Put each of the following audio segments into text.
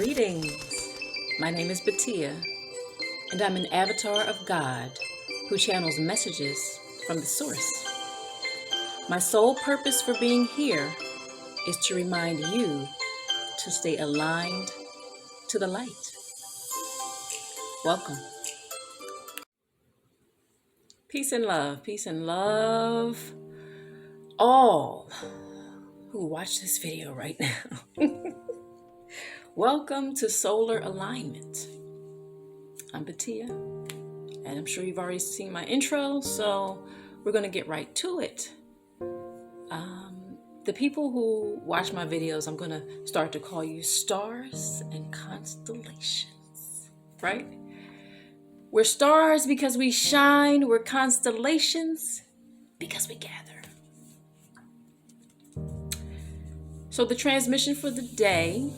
Greetings. My name is Batia, and I'm an avatar of God who channels messages from the source. My sole purpose for being here is to remind you to stay aligned to the light. Welcome. Peace and love, all who watch this video right now. Welcome to Solar Alignment. I'm Batia, and I'm sure you've already seen my intro, so we're going to get right to it. The people who watch my videos, I'm going to start to call you stars and constellations, right? We're stars because we shine. We're constellations because we gather. So the transmission for the day,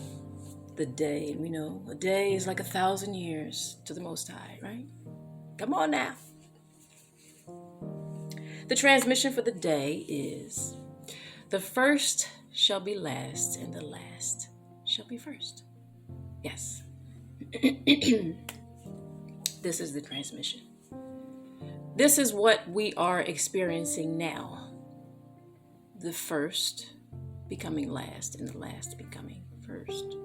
we know a day is like 1,000 years to the Most High, right? Come on now. The transmission for the day is: the first shall be last, and the last shall be first. Yes. This is the transmission. This is what we are experiencing now. The first becoming last, and the last becoming first.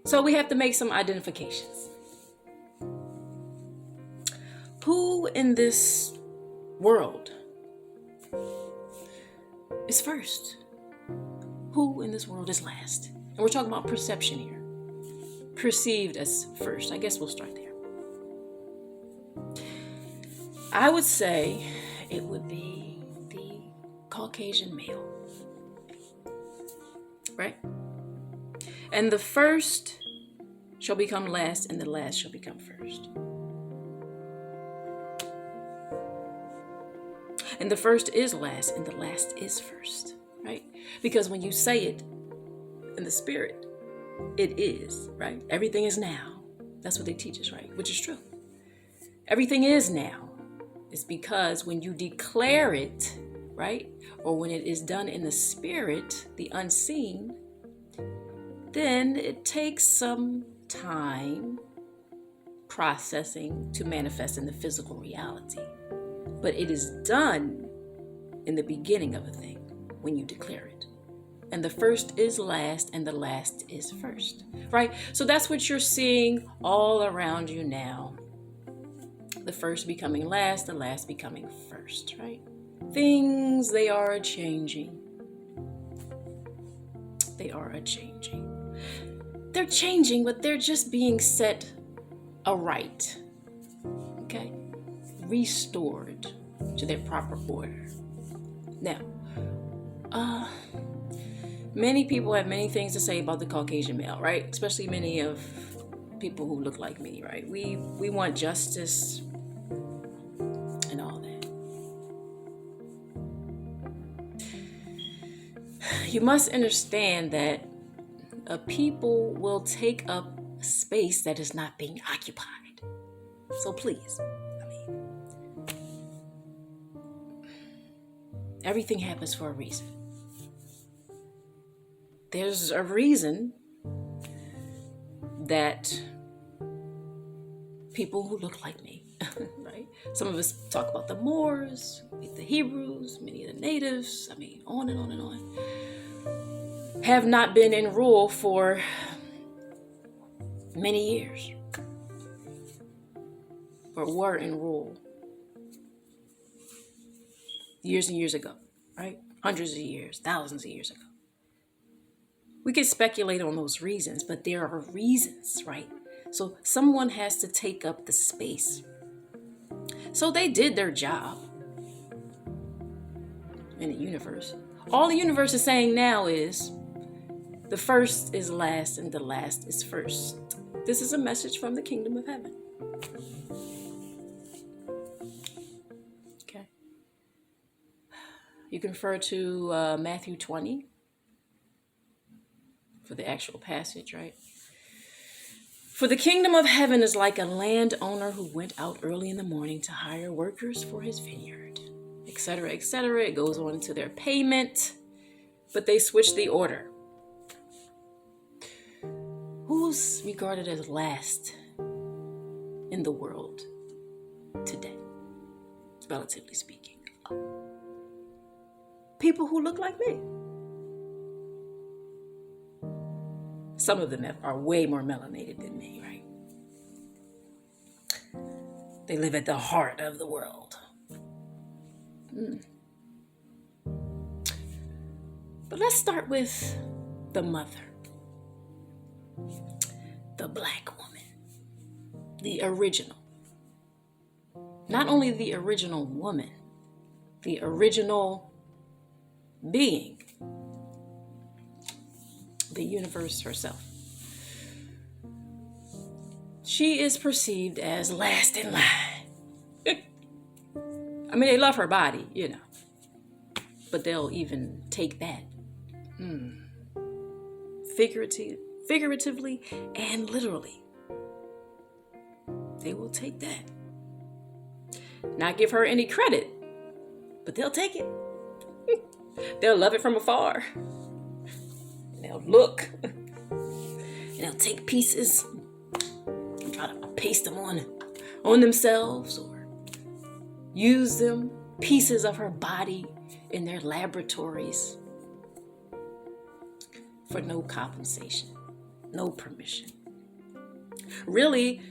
So we have to make some identifications. Who in this world is first? Who in this world is last? And we're talking about perception here. Perceived as first. I guess we'll start there. I would say it would be the Caucasian male. Right? And the first shall become last, and the last shall become first. And the first is last, and the last is first, right? Because when you say it in the spirit, it is, right? Everything is now. That's what they teach us, right? Which is true. Everything is now. It's because when you declare it, right? Or when it is done in the spirit, the unseen, then it takes some time processing to manifest in the physical reality. But it is done in the beginning of a thing when you declare it. And the first is last, and the last is first, right? So that's what you're seeing all around you now. The first becoming last, the last becoming first, right? Things, they are a-changing. They are a-changing. They're changing, but they're just being set aright, okay? Restored to their proper order. Now, many people have many things to say about the Caucasian male, right? Especially many of people who look like me, right? We want justice and all that. You must understand that a people will take up space that is not being occupied. So please, everything happens for a reason. There's a reason that people who look like me, right? Some of us talk about the Moors, the Hebrews, many of the natives, on and on and on, have not been in rule for many years, or were in rule years and years ago, right? Hundreds of years, thousands of years ago. We could speculate on those reasons, but there are reasons, right? So someone has to take up the space. So they did their job in the universe. All the universe is saying now is the first is last, and the last is first. This is a message from the kingdom of heaven. Okay. You can refer to Matthew 20 for the actual passage, right? For the kingdom of heaven is like a landowner who went out early in the morning to hire workers for his vineyard, etc., etc. It goes on to their payment, but they switch the order. Who's regarded as last in the world today, relatively speaking? People who look like me. Some of them are way more melanated than me, right? They live at the heart of the world. But let's start with the mother, the Black woman, the original. Not only the original woman, the original being, the universe herself. She is perceived as last in line. I mean, they love her body, but they'll even take that figuratively and literally. They will take that. Not give her any credit, but they'll take it. They'll love it from afar. They'll look. And they'll take pieces and try to paste them on themselves or use them, pieces of her body, in their laboratories for no compensation, no permission. Really,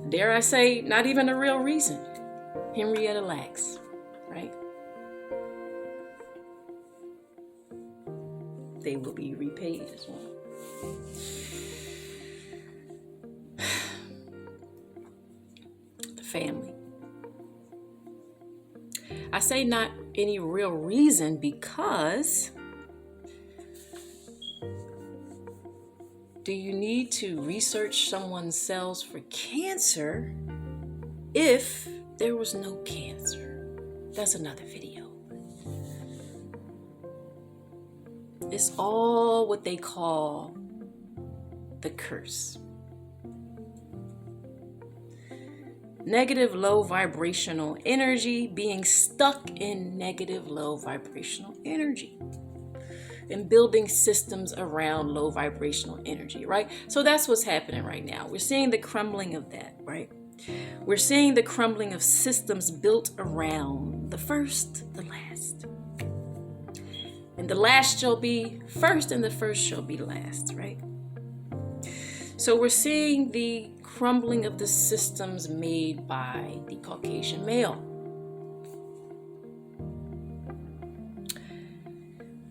dare I say, not even a real reason. Henrietta Lacks, right? They will be repaid as well. The family. I say not any real reason because do you need to research someone's cells for cancer if there was no cancer? That's another video. It's all what they call the curse. Negative low vibrational energy, being stuck in negative low vibrational energy and building systems around low vibrational energy, right? So that's what's happening right now. We're seeing the crumbling of that, right? We're seeing the crumbling of systems built around the first, the last. And the last shall be first and the first shall be last, right? So we're seeing the crumbling of the systems made by the Caucasian male.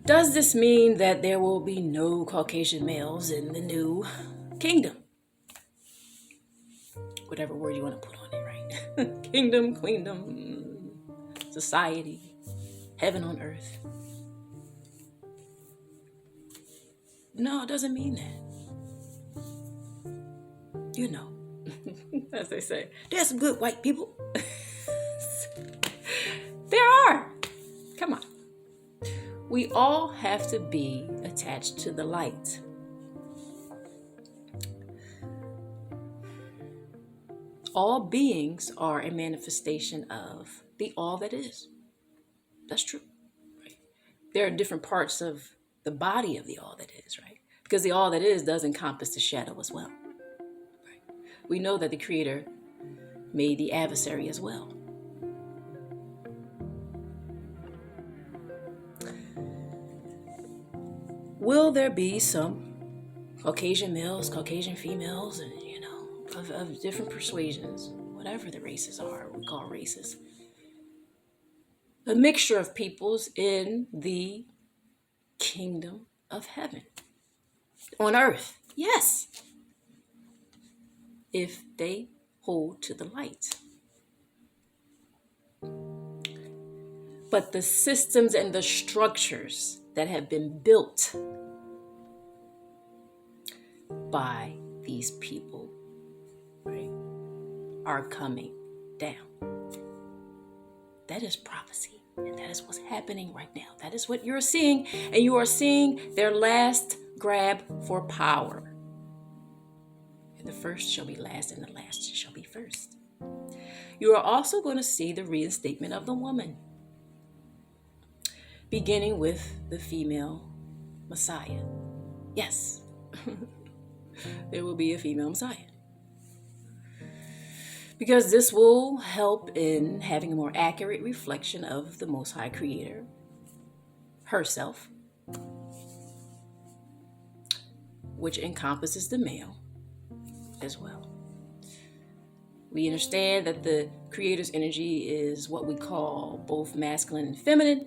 Does this mean that there will be no Caucasian males in the new kingdom? Whatever word you want to put on it, right? Kingdom, queendom, society, heaven on earth. No, it doesn't mean that. As they say, there's some good white people. There are. Come on. We all have to be attached to the light. All beings are a manifestation of the all that is. That's true. Right? There are different parts of the body of the all that is, right? Because the all that is does encompass the shadow as well. We know that the Creator made the adversary as well. Will there be some Caucasian males, Caucasian females, and of different persuasions, whatever the races are, we call races, a mixture of peoples in the kingdom of heaven on earth? Yes. If they hold to the light. But the systems and the structures that have been built by these people, right, are coming down. That is prophecy, and that is what's happening right now. That is what you're seeing, and you are seeing their last grab for power. And the first shall be last, and the last shall be first. You are also going to see the reinstatement of the woman, beginning with the female Messiah. Yes. there will be a female Messiah. Because this will help in having a more accurate reflection of the Most High Creator herself, which encompasses the male as well. We understand that the Creator's energy is what we call both masculine and feminine,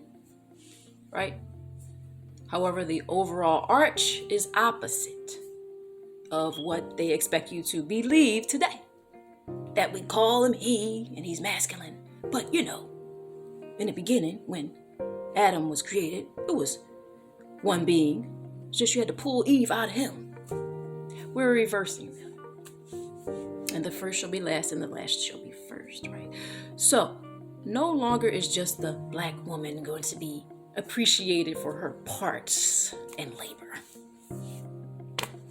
right? However, the overall arch is opposite of what they expect you to believe today. That we call him he and he's masculine. But in the beginning, when Adam was created, it was one being. It's just you had to pull Eve out of him. We're reversing them. And the first shall be last and the last shall be first, right? So, no longer is just the black woman going to be appreciated for her parts and labor.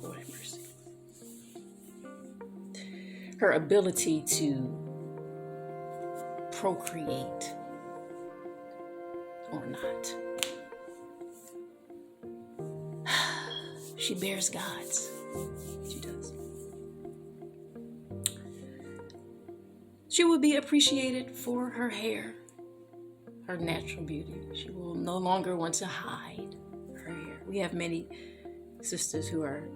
Lord have mercy. Her ability to procreate or not. She bears gods. She does. She will be appreciated for her hair, her natural beauty. She will no longer want to hide her hair. We have many sisters who are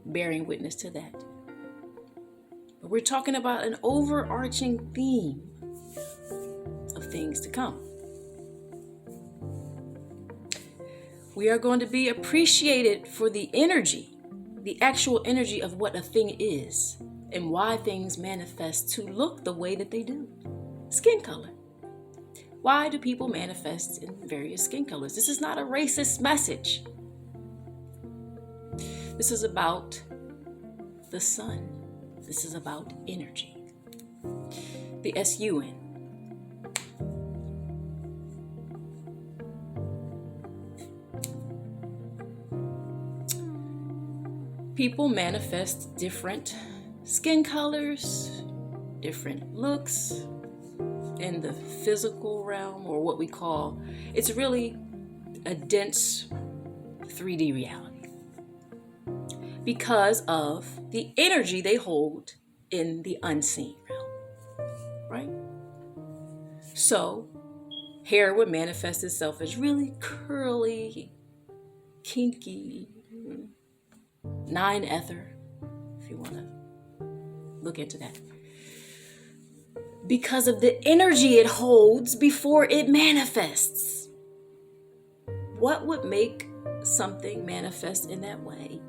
bearing witness to that. But we're talking about an overarching theme of things to come. We are going to be appreciated for the energy, the actual energy of what a thing is and why things manifest to look the way that they do. Skin color. Why do people manifest in various skin colors? This is not a racist message. This is about the sun. This is about energy. The S-U-N. People manifest different skin colors, different looks in the physical realm, or what we call, it's really a dense 3D reality because of the energy they hold in the unseen realm, right? So hair would manifest itself as really curly, kinky, 9 ether, if you want to look into that. Because of the energy it holds before it manifests. What would make something manifest in that way?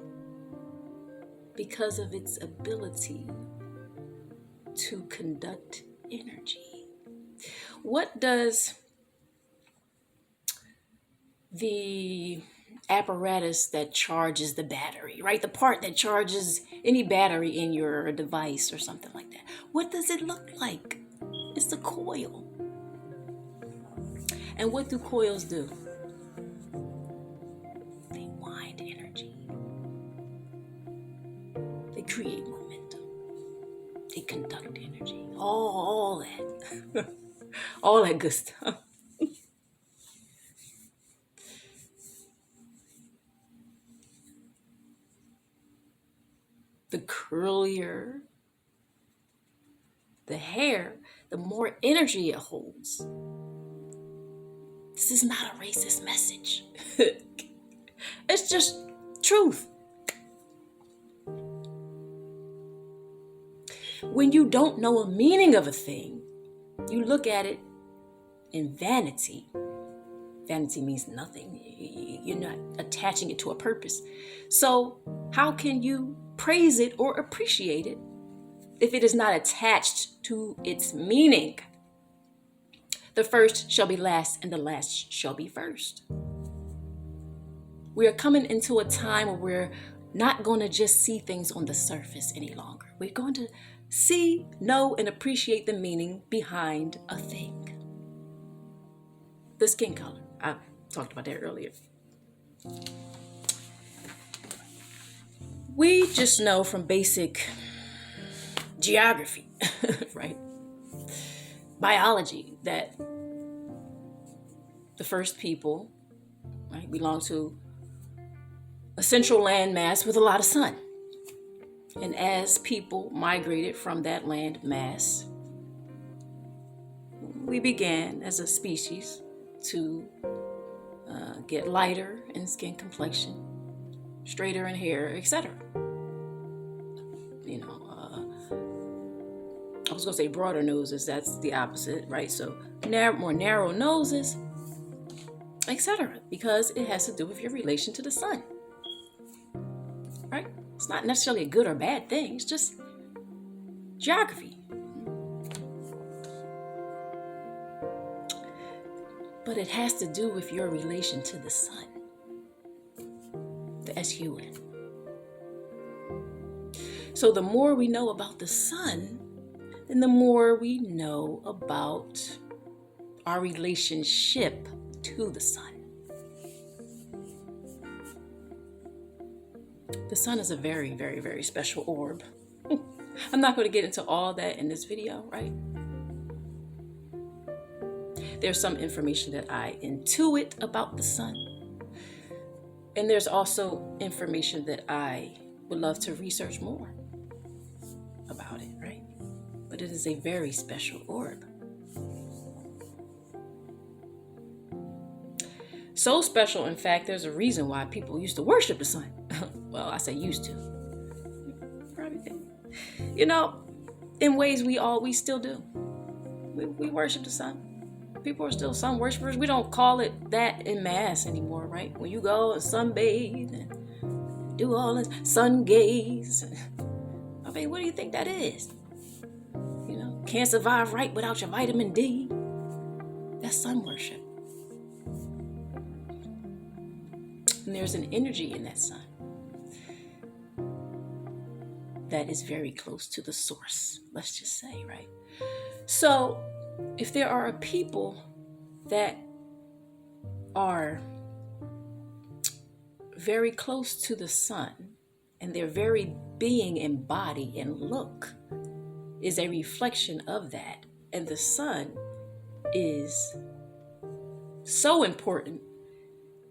Because of its ability to conduct energy. What does the apparatus that charges the battery, right? The part that charges any battery in your device or something like that. What does it look like? It's the coil. And what do coils do? They wind energy. They create momentum. They conduct energy. All that. All that good stuff. The curlier the hair, the more energy it holds. This is not a racist message. It's just truth. When you don't know a meaning of a thing, you look at it in vanity. Vanity means nothing. You're not attaching it to a purpose. So how can you praise it or appreciate it if it is not attached to its meaning? The first shall be last and the last shall be first. We are coming into a time where we're not going to just see things on the surface any longer. We're going to see, know, and appreciate the meaning behind a thing. The skin color. I talked about that earlier. We just know from basic geography, right? Biology, that the first people, right, belong to a central landmass with a lot of sun, And as people migrated from that land mass, we began as a species to get lighter in skin complexion, straighter in hair, etc. I was going to say broader noses. That's the opposite, right? So more narrow noses, etc. Because it has to do with your relation to the sun, right? It's not necessarily a good or bad thing. It's just geography. But it has to do with your relation to the sun, the S-U-N. So the more we know about the sun, then the more we know about our relationship to the sun. The sun is a very, very, very special orb. I'm not going to get into all that in this video, right? There's some information that I intuit about the sun. And there's also information that I would love to research more about it, right? But it is a very special orb. So special, in fact, there's a reason why people used to worship the sun. Well, I say used to. Probably did. In ways we still do. We worship the sun. People are still sun worshipers. We don't call it that in mass anymore, right? When you go and sunbathe and do all this sun gaze. I mean, what do you think that is? Can't survive right without your vitamin D. That's sun worship. And there's an energy in that sun that is very close to the source, let's just say, right? So if there are people that are very close to the sun and their very being and body and look is a reflection of that, and the sun is so important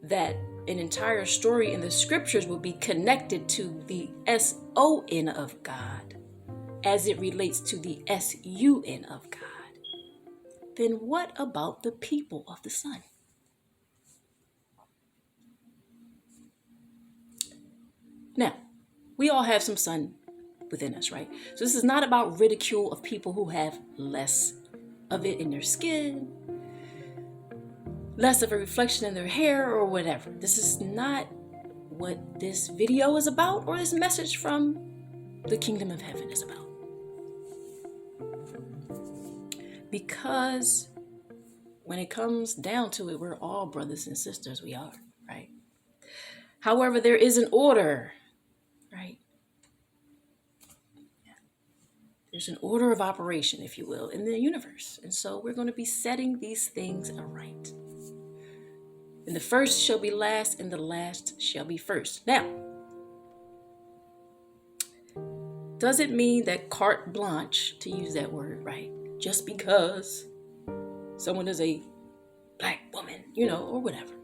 that an entire story in the scriptures will be connected to the S-O-N of God as it relates to the S-U-N of God. Then what about the people of the sun? Now, we all have some sun within us, right? So this is not about ridicule of people who have less of it in their skin, less of a reflection in their hair or whatever. This is not what this video is about or this message from the kingdom of heaven is about. Because when it comes down to it, we're all brothers and sisters. We are, right? However, there is an order, right? There's an order of operation, if you will, in the universe. And so we're going to be setting these things aright. And the first shall be last, and the last shall be first. Now, does it mean that carte blanche, to use that word, right? Just because someone is a black woman, or whatever.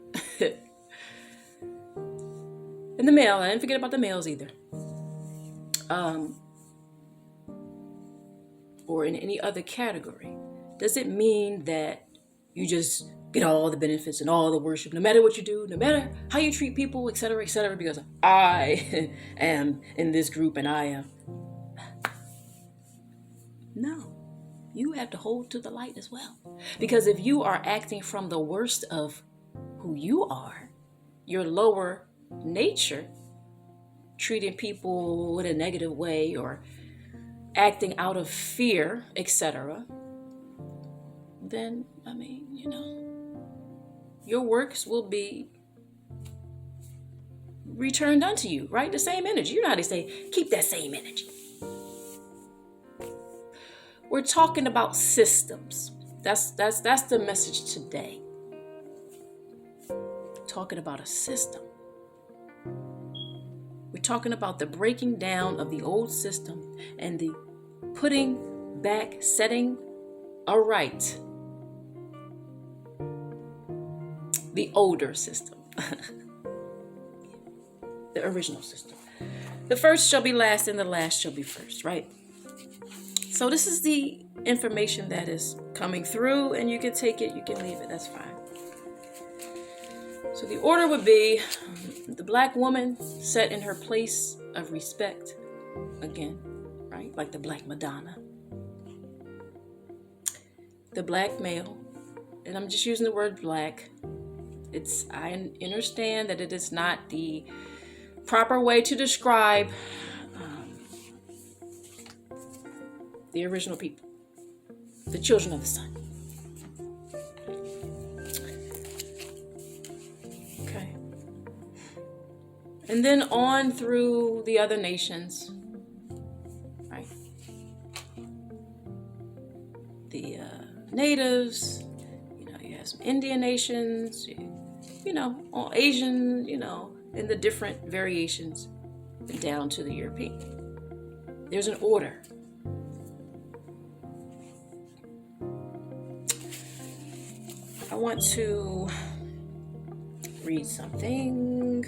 And the male, I didn't forget about the males either. Or in any other category. Does it mean that you just get all the benefits and all the worship, no matter what you do, no matter how you treat people, etc., because I am in this group and I am? No. You have to hold to the light as well. Because if you are acting from the worst of who you are, your lower nature, treating people in a negative way or acting out of fear, etc., then, your works will be returned unto you, right? The same energy. You know how they say, keep that same energy. We're talking about systems. That's the message today. Talking about a system. We're talking about the breaking down of the old system and the putting back, setting aright the older system. The original system. The first shall be last and the last shall be first, right? So this is the information that is coming through, and you can take it, you can leave it, that's fine. So the order would be the black woman set in her place of respect, again, right? Like the Black Madonna. The black male, and I'm just using the word black. I understand that it is not the proper way to describe the original people, the children of the sun. Okay. And then on through the other nations, right? The natives, you have some Indian nations, all Asian, and the different variations, and down to the European. There's an order. I want to read something.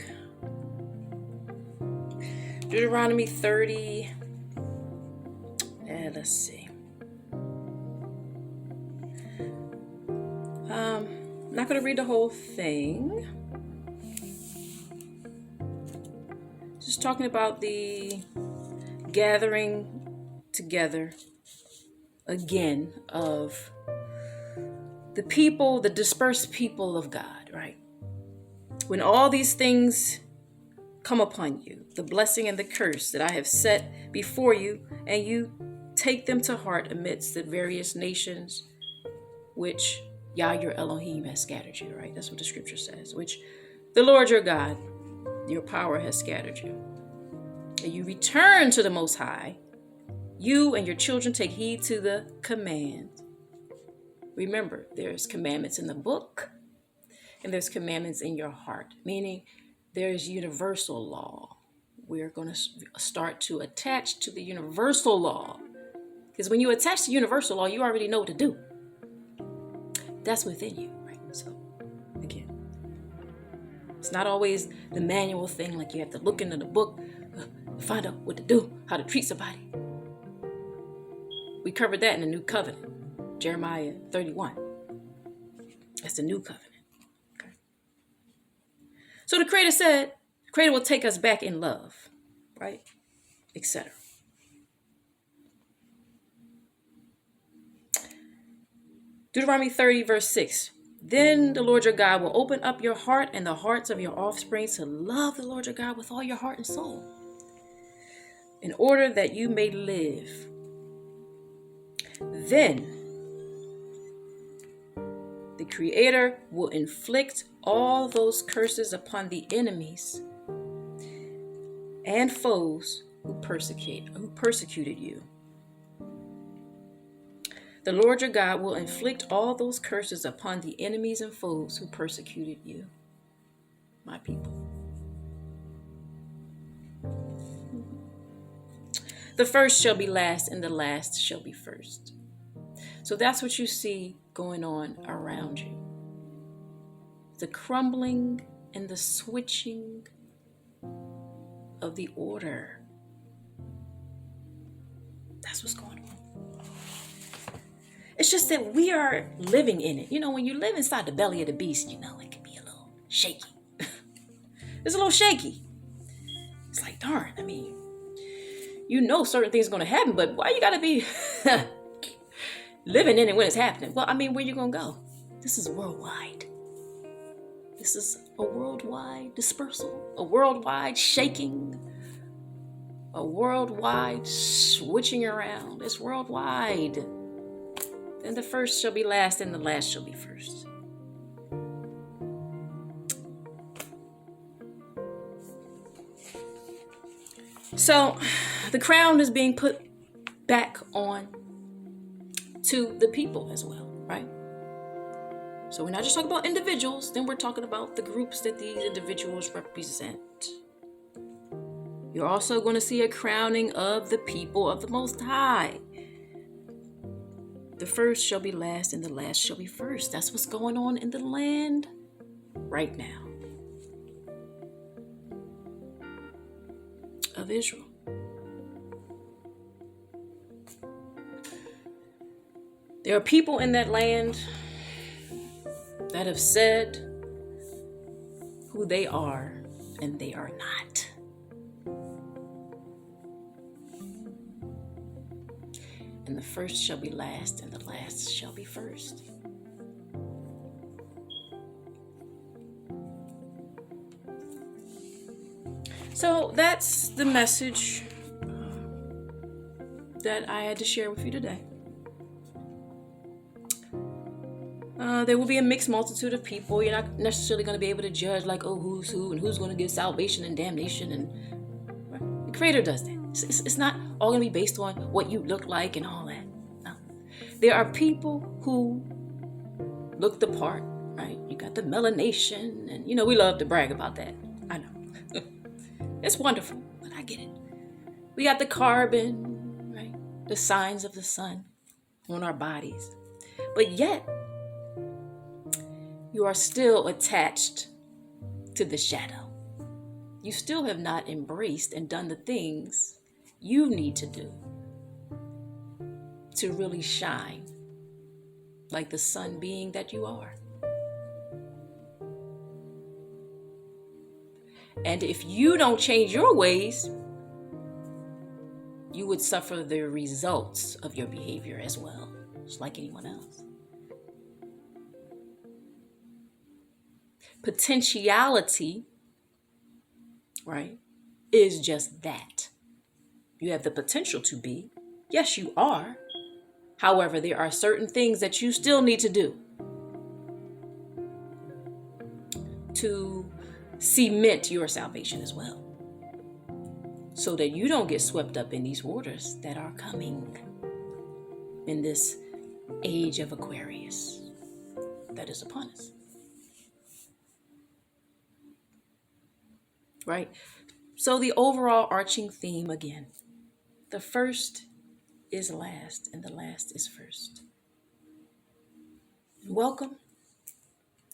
Deuteronomy 30. Let's see. I'm not going to read the whole thing. Just talking about the gathering together again of the people, the dispersed people of God, right? When all these things come upon you, the blessing and the curse that I have set before you, and you take them to heart amidst the various nations which Yah your Elohim has scattered you, right? That's what the scripture says, which the Lord your God, your power has scattered you. And you return to the Most High, you and your children take heed to the command. Remember, there's commandments in the book and there's commandments in your heart, meaning there's universal law. We're going to start to attach to the universal law, because when you attach to universal law, you already know what to do. That's within you, right? So, again, it's not always the manual thing, like you have to look into the book, find out what to do, how to treat somebody. We covered that in the New Covenant, Jeremiah 31. That's the New Covenant. Okay. So the Creator said, the Creator will take us back in love, right? Etc. Deuteronomy 30, verse 6. Then the Lord your God will open up your heart and the hearts of your offspring to love the Lord your God with all your heart and soul, in order that you may live. Then the Creator will inflict all those curses upon the enemies and foes who persecuted you. The Lord your God will inflict all those curses upon the enemies and foes who persecuted you, my people. The first shall be last, and the last shall be first. So that's what you see going on around you. The crumbling and the switching of the order. That's what's going on. It's just that we are living in it. When you live inside the belly of the beast, it can be a little shaky. It's a little shaky. It's like, darn, certain things are going to happen, but why you got to be living in it when it's happening? Well, where you going to go? This is worldwide. This is a worldwide dispersal, a worldwide shaking, a worldwide switching around. It's worldwide. And the first shall be last, and the last shall be first. So the crown is being put back on to the people as well, right? So we're not just talking about individuals, then we're talking about the groups that these individuals represent. You're also going to see a crowning of the people of the Most High. The first shall be last, and the last shall be first. That's what's going on in the land right now. of Israel. There are people in that land that have said who they are, and they are not. And the first shall be last, and the last shall be first. So that's the message that I had to share with you today. There will be a mixed multitude of people. You're not necessarily going to be able to judge like, oh, who's who and who's going to get salvation and damnation. And right? The Creator does that. It's not all going to be based on what you look like and all that. No. There are people who look the part, right? You got the melanation, and we love to brag about that. I know. It's wonderful, but I get it. We got the carbon, right? The signs of the sun on our bodies. But yet, you are still attached to the shadow. You still have not embraced and done the things you need to do to really shine like the sun being that you are. And if you don't change your ways, you would suffer the results of your behavior as well, just like anyone else. Potentiality, right, is just that. You have the potential to be. Yes, you are. However, there are certain things that you still need to do to cement your salvation as well, so that you don't get swept up in these waters that are coming in this age of Aquarius that is upon us. Right? So the overall arching theme again, the first is last and the last is first. Welcome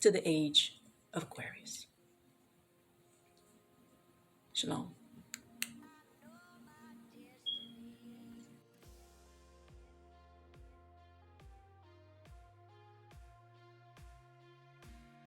to the age of Aquarius. Shalom.